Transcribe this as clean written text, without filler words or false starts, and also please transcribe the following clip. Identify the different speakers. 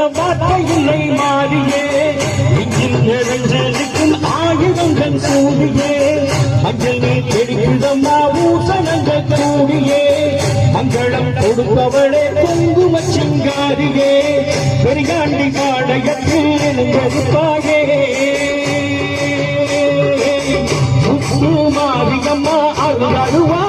Speaker 1: வார்த்தை இல்லை மாறியே இங்கில் நிறைந்திருக்கும் ஆயுதங்கள் சூடியே மஞ்சள் நீர் தெரிக்குதம்மா ஊசனங்கள் கூடியே மங்களம் கொடுப்பவளே குங்கும சிங்காரியே பெரியாண்டி பாளையத்தில் எழுந்திருப்பாயே மாரியம்மா அருள் அருவா